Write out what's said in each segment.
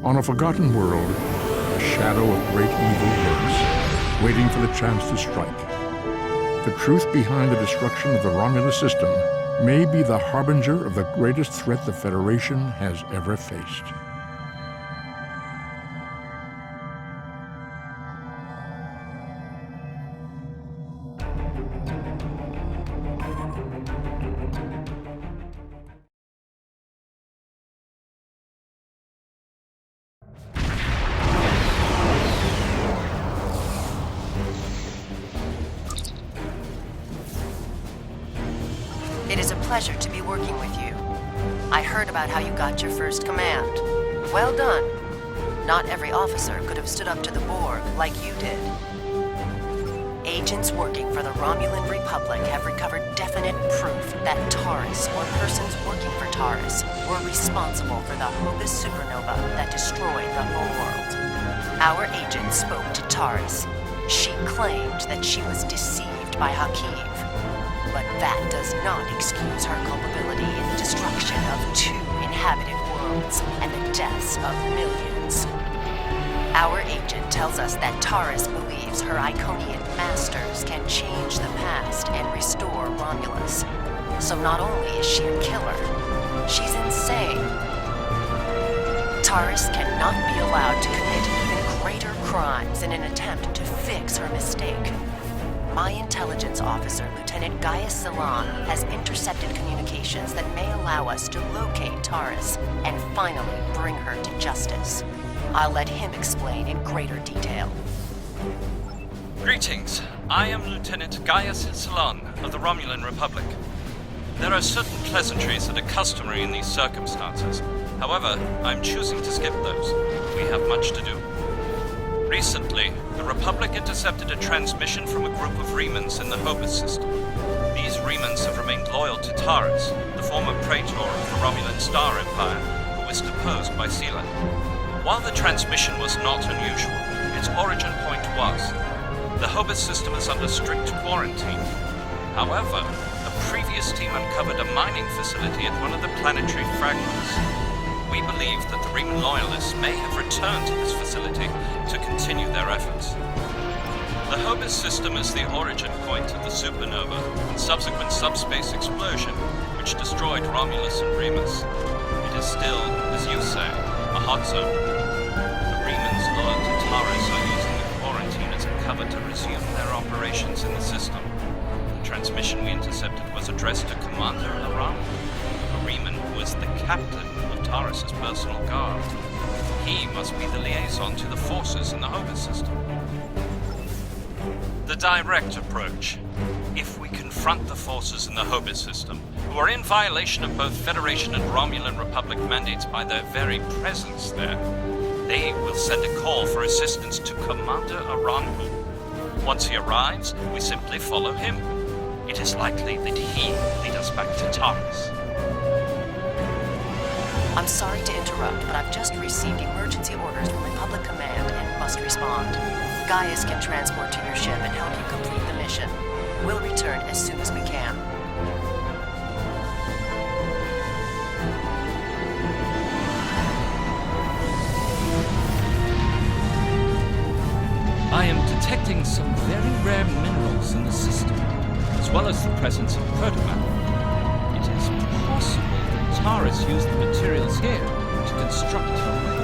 On a forgotten world, a shadow of great evil lurks, waiting for the chance to strike. The truth behind the destruction of the Romulus system may be the harbinger of the greatest threat the Federation has ever faced. It is a pleasure to be working with you. I heard about how you got your first command. Well done. Not every officer could have stood up to the Borg like you did. Agents working for the Romulan Republic have recovered definite proof that Taris, or persons working for Taris, were responsible for the Hobus supernova that destroyed the whole world. Our agent spoke to Taris. She claimed that she was deceived by Hakiv. But that does not excuse her culpability in the destruction of 2 inhabited worlds and the deaths of millions. Our agent tells us that Taris believes her Iconian masters can change the past and restore Romulus. So not only is she a killer, she's insane. Taris cannot be allowed to commit even greater crimes in an attempt to fix her mistake. My intelligence officer, Lieutenant Gaius Silan, has intercepted communications that may allow us to locate Taris and finally bring her to justice. I'll let him explain in greater detail. Greetings. I am Lieutenant Gaius Silan of the Romulan Republic. There are certain pleasantries that are customary in these circumstances. However, I'm choosing to skip those. We have much to do. Recently, the Republic intercepted a transmission from a group of Remans in the Hobus system. These Remans have remained loyal to Taris, the former praetor of the Romulan Star Empire, who was deposed by Sela. While the transmission was not unusual, its origin point was. The Hobus system is under strict quarantine. However, a previous team uncovered a mining facility at one of the planetary fragments. We believe that the Reman loyalists may have returned to this facility to continue their efforts. The Hobus system is the origin point of the supernova and subsequent subspace explosion, which destroyed Romulus and Remus. It is still, as you say, a hot zone. The Remans loyal to Taris are using the quarantine as a cover to resume their operations in the system. The transmission we intercepted was addressed to Commander Aram, a Reman who is the captain of Taris' personal guard. He must be the liaison to the forces in the Hobus system. The direct approach. If we confront the forces in the Hobus system, who are in violation of both Federation and Romulan Republic mandates by their very presence there, they will send a call for assistance to Commander Aranhu. Once he arrives, we simply follow him. It is likely that he will lead us back to Taris. I'm sorry to interrupt, but I've just received emergency orders from Republic Command and must respond. Gaius can transport to your ship and help you complete the mission. We'll return as soon as we can. I am detecting some very rare minerals in the system, as well as the presence of protomatter. It is possible that Taris used the materials here to construct her way.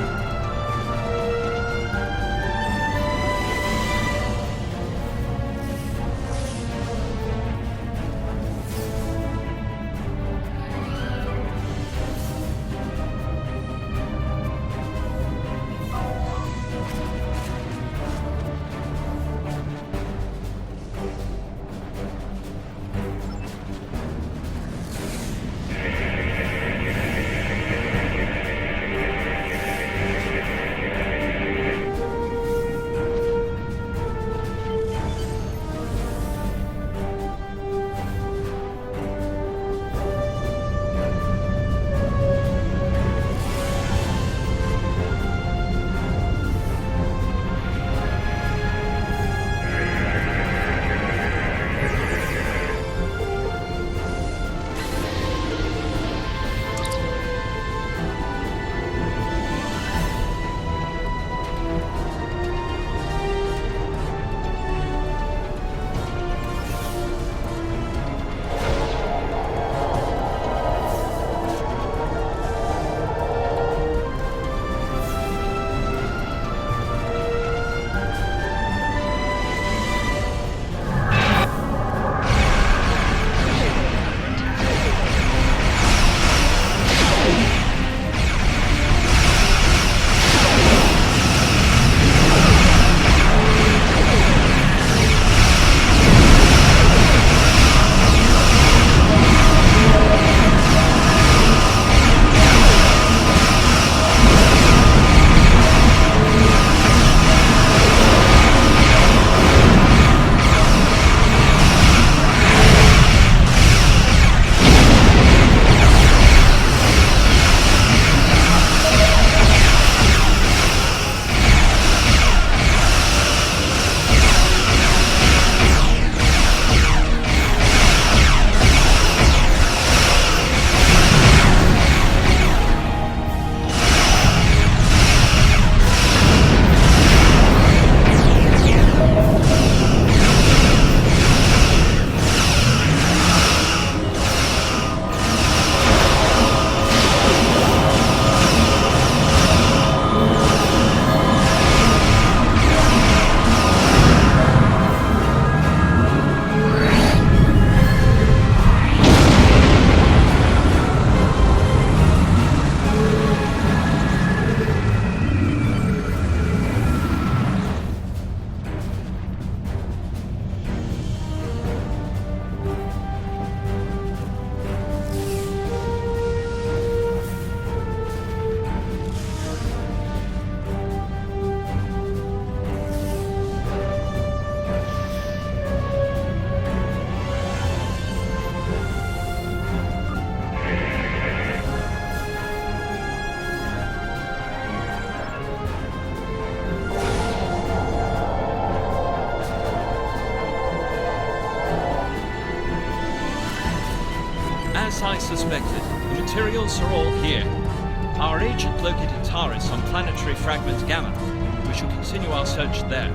The materials are all here. Our agent located Taris on planetary fragment Gamma. We shall continue our search there.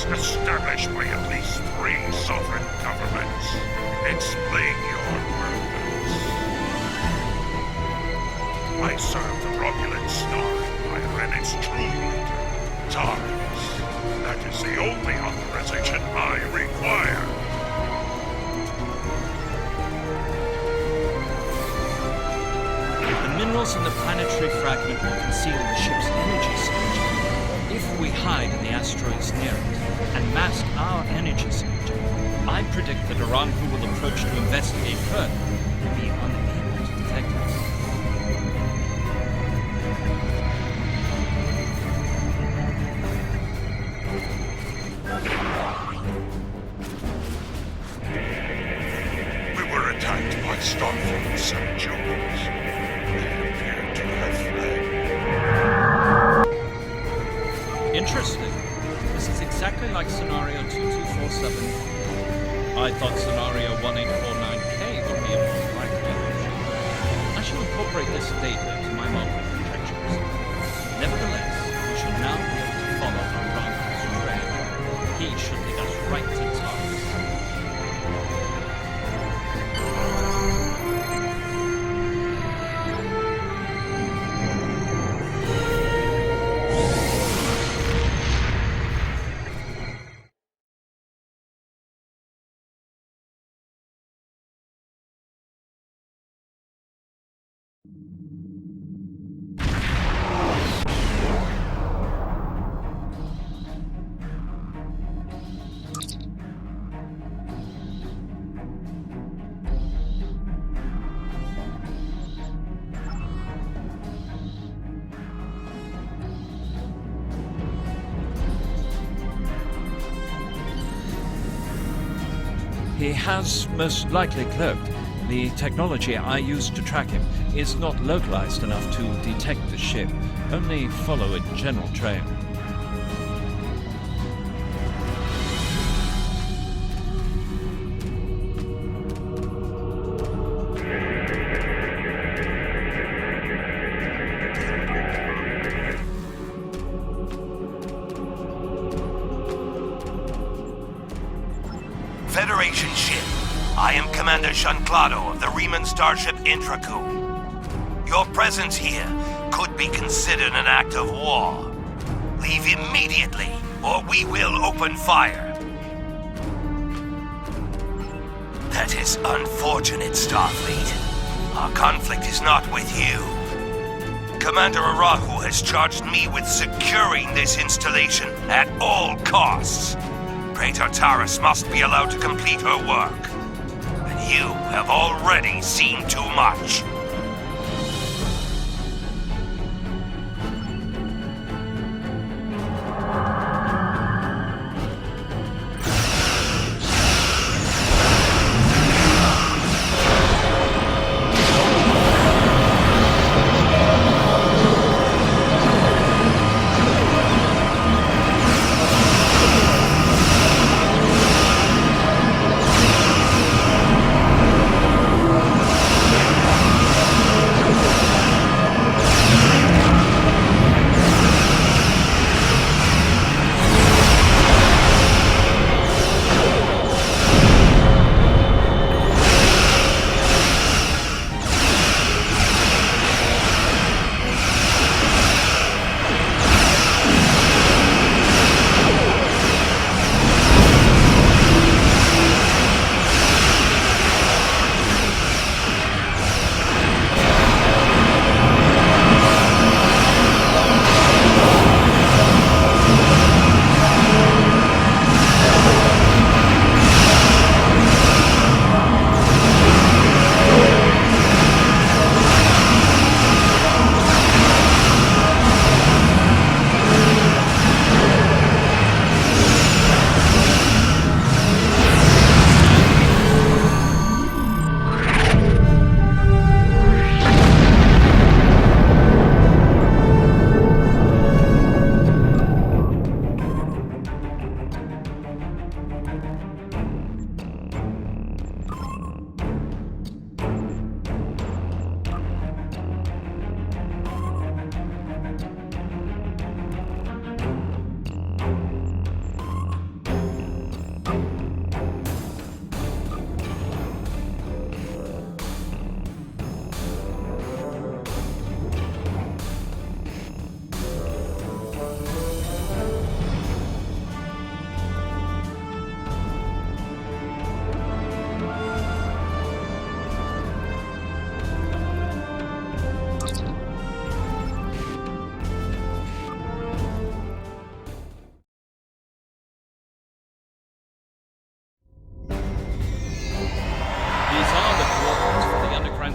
Established by at least 3 sovereign governments. Explain your purpose. I serve the Romulan Star Empire and its true leader, Taris. That is the only authorization I require. The minerals in the planetary fragment will conceal the ship's energy signature. If we hide in the asteroids near it and mask our energy signature, I predict that Iran, who will approach to investigate further, will be unable to detect us. We were attacked by Starfleet's Jewels. They appear to have fled. Interesting. This is exactly like scenario 2247. I thought scenario 1849K would be a more likely option. I shall incorporate this data to my model projections. Nevertheless, we shall now be able to follow our rival's trail. He should lead us right to Taris. He has most likely cloaked. The technology I used to track him is not localized enough to detect the ship, only follow a general trail. Federation ship. I am Commander Shanclado of the Riemann starship Intraku. Your presence here could be considered an act of war. Leave immediately, or we will open fire. That is unfortunate, Starfleet. Our conflict is not with you. Commander Arahu has charged me with securing this installation at all costs. Praetor Taris must be allowed to complete her work. And you have already seen too much.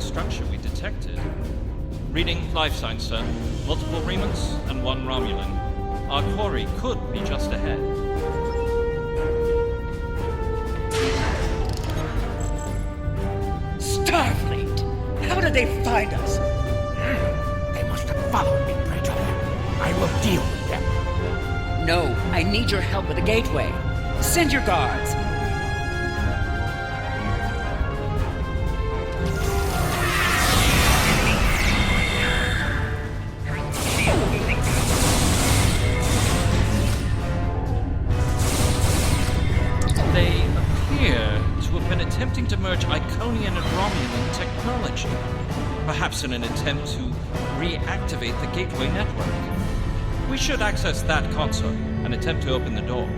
Structure we detected. Reading life signs, sir. Multiple remnants and one Romulan. Our quarry could be just ahead. Starfleet! How did they find us? They must have followed me, Praetor. I will deal with them. No, I need your help with the gateway. Send your guards. They appear to have been attempting to merge Iconian and Romulan technology, perhaps in an attempt to reactivate the gateway network. We should access that console and attempt to open the door.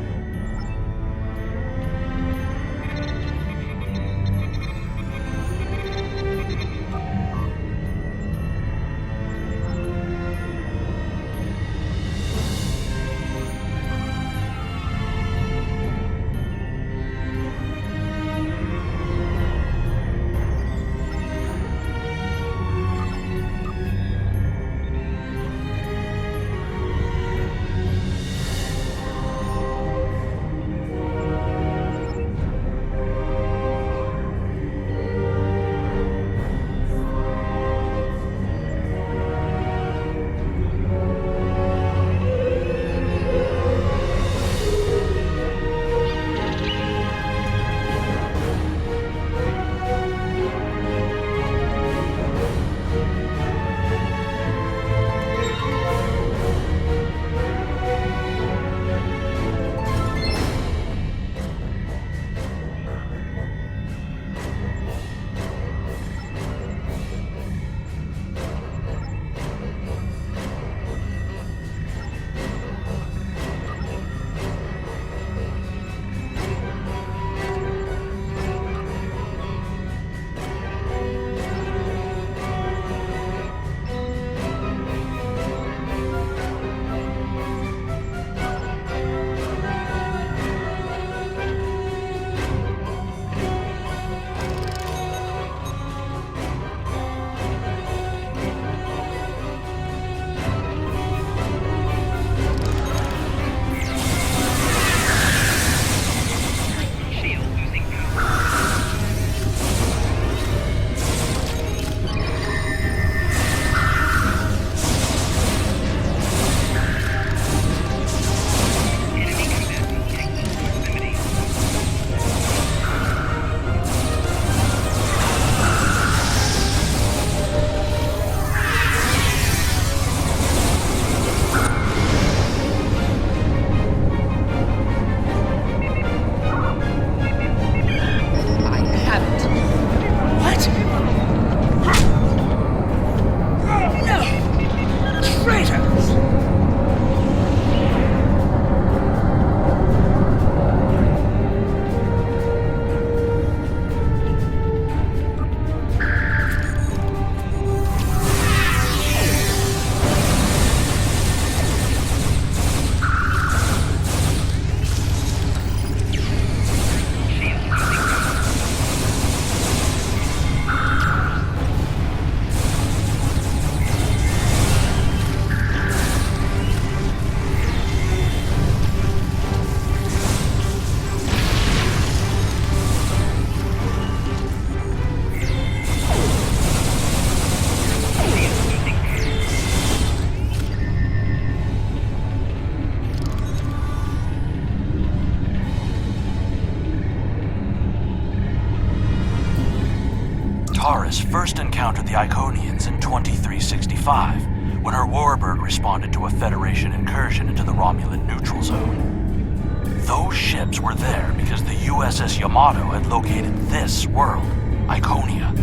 Taris first encountered the Iconians in 2365, when her warbird responded to a Federation incursion into the Romulan neutral zone. Those ships were there because the USS Yamato had located this world, Iconia,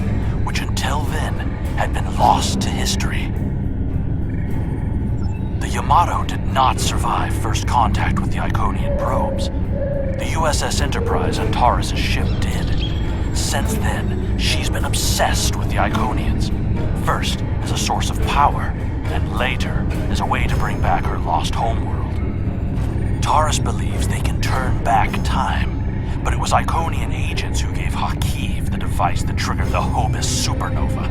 which until then had been lost to history. The Yamato did not survive first contact with the Iconian probes. The USS Enterprise and Taris' ship did. Since then, she's been obsessed with the Iconians. First, as a source of power, and later, as a way to bring back her lost homeworld. Taris believes they can turn back time, but it was Iconian agents who gave Hakiv the device that triggered the Hobus supernova.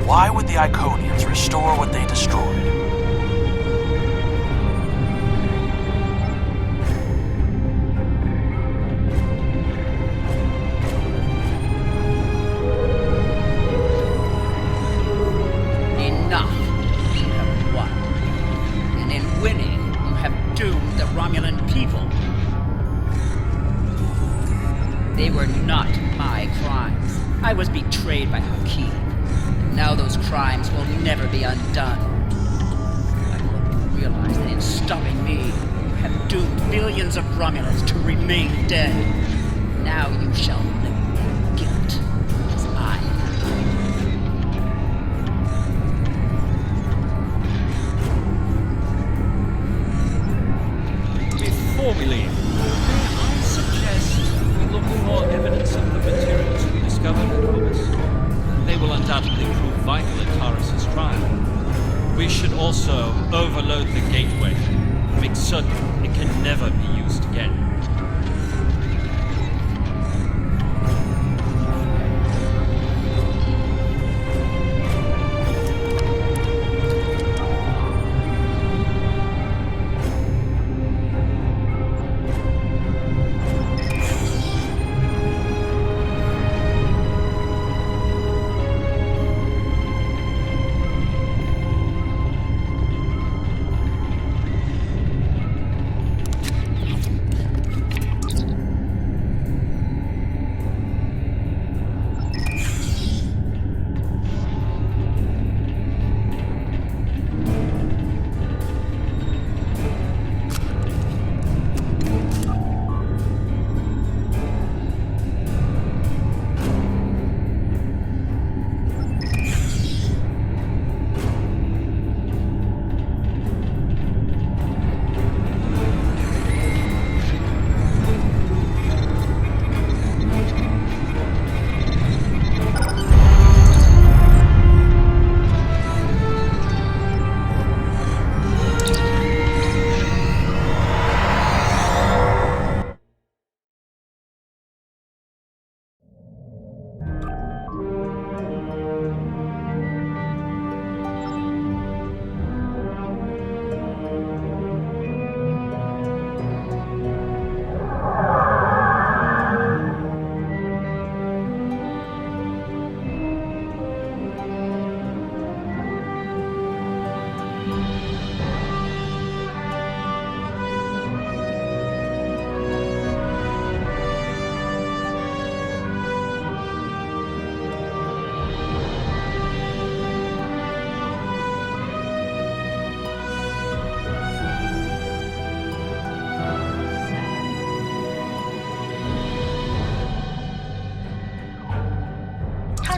Why would the Iconians restore what they destroyed? They were not my crimes. I was betrayed by Hakiv. And now those crimes will never be undone. I hope you realize that in stopping me, you have doomed millions of Romulans to remain dead. Now you shall know guilt, as I have. Before we leave, I suggest we look for more evidence of the materials we discovered at Hobus. They will undoubtedly prove vital in Taris' trial. We should also overload the gateway, make certain it can never be used again.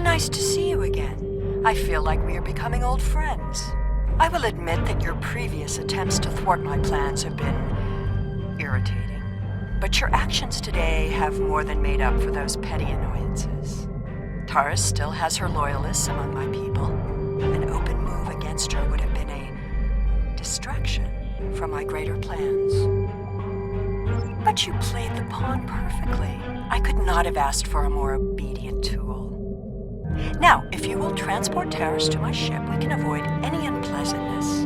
Nice to see you again. I feel like we are becoming old friends. I will admit that your previous attempts to thwart my plans have been irritating. But your actions today have more than made up for those petty annoyances. Taris still has her loyalists among my people. An open move against her would have been a distraction from my greater plans. But you played the pawn perfectly. I could not have asked for a more obedient tool. Now, if you will transport Taris to my ship, we can avoid any unpleasantness.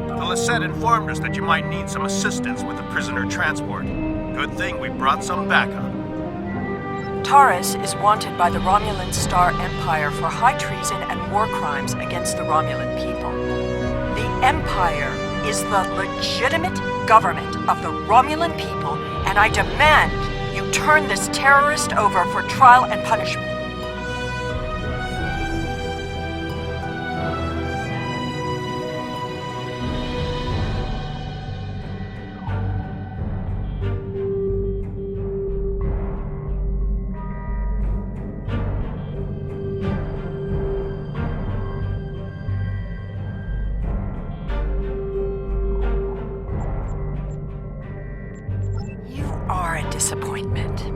The Lisette informed us that you might need some assistance with the prisoner transport. Good thing we brought some backup. Taris is wanted by the Romulan Star Empire for high treason and war crimes against the Romulan people. The Empire is the legitimate government of the Romulan people, and I demand you turn this terrorist over for trial and punishment. You are a disappointment.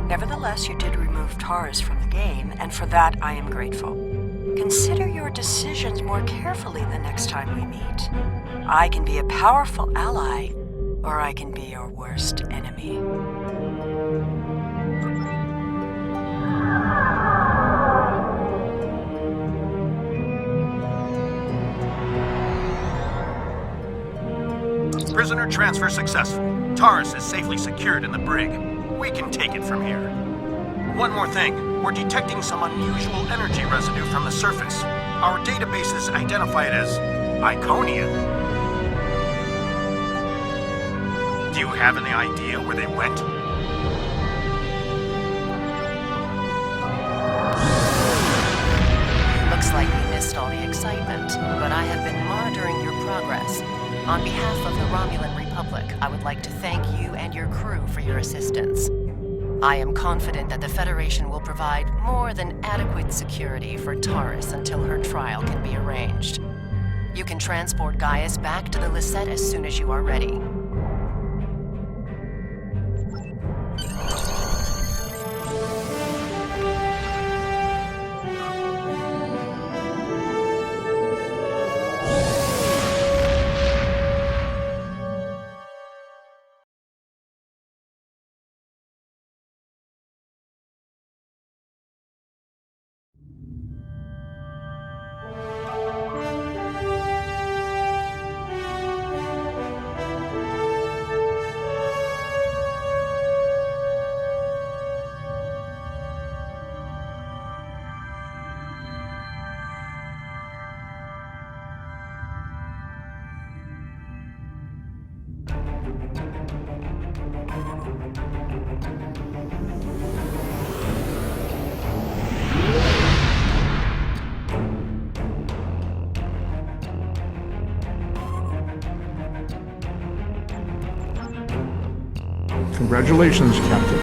Nevertheless, you did remove Taris from the game, and for that I am grateful. Consider your decisions more carefully the next time we meet. I can be a powerful ally, or I can be your worst enemy. Prisoner transfer successful. Taris is safely secured in the brig. We can take it from here. One more thing. We're detecting some unusual energy residue from the surface. Our databases identify it as Iconian. Do you have any idea where they went? Looks like we missed all the excitement, but I have been monitoring your progress. On behalf of the Romulan Republic, I would like to thank you and your crew for your assistance. I am confident that the Federation will provide more than adequate security for Taris until her trial can be arranged. You can transport Gaius back to the Lisette as soon as you are ready. Congratulations, Captain.